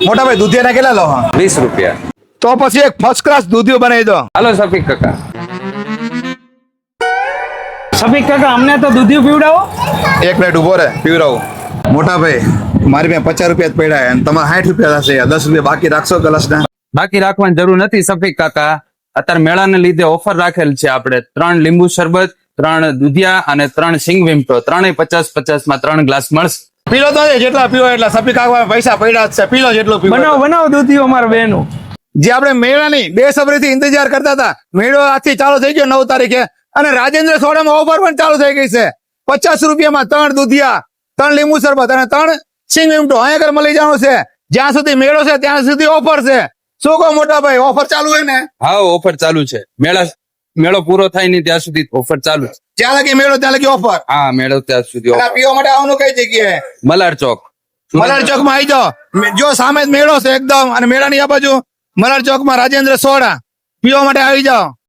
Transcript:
મોટા ભાઈ દૂધિયાના કેટલા લો? 20 રૂપિયા. તો પછી એક ફર્સ્ટ ક્લાસ દૂધિયો બનાવી દો. હાલો સફીક કાકા. સફીક કાકા અમને તો દૂધિયું પીવડાવો. એક મિનિટ ઉભો રહે, પીવડાવું. મોટા ભાઈ મારી પાસે 50 રૂપિયા જ પડ્યા અને તમારે 60 રૂપિયા થશે. 10 રૂપિયા બાકી રાખશો ગ્લાસના? બાકી રાખવાની જરૂર નથી સફીક કાકા. અત્યારે મેળાને લીધે ઓફર રાખેલ છે આપણે. 3 લીંબુ શરબત, 3 દૂધિયા અને 3 સિંગ વિમટો. 3 50 માં 3 ગ્લાસ મળશે. પીલો તો જેટલા પીવો એટલા. સફી કાકા પૈસા પડ્યા જ છે, પીલો જેટલું પીવો. બનાવો દૂધિયું અમારા બેનું. જે આપણે મેળાની બેસબરીથી ઇંતજાર કરતા હતા, મેળો આજથી ચાલુ થઈ ગયો 9 તારીખે અને રાજેન્દ્ર સોડામાં ઓફર પણ ચાલુ થઈ ગઈ છે. 50 રૂપિયામાં 3 દૂધિયા, 3 લીંબુ શરબત અને 3 સિંગ વિમટો અહીંયા આગળ મળી જવાનું છે. જ્યાં સુધી મેળો છે ત્યાં સુધી ઓફર છે. શું કહો મોટા ભાઈ, ઓફર ચાલુ હોય ને? હા ઓફર ચાલુ છે. મેળો પૂરો થાય નહીં ત્યાં સુધી ઓફર ચાલુ છે. જ્યાં લગી મેળો ત્યાં લગી ઓફર. હા મેળો ત્યાં સુધી અને offer. પીવા માટે આવવાનું કઈ જગ્યાએ? મલાડ ચોક. મલાડ ચોક માં આવી જાઓ. જો સામે જ મેળો છે એકદમ, અને મેળાની આ બાજુ મલાડ ચોક માં રાજેન્દ્ર સોડા. પીવા માટે આવી જાઓ.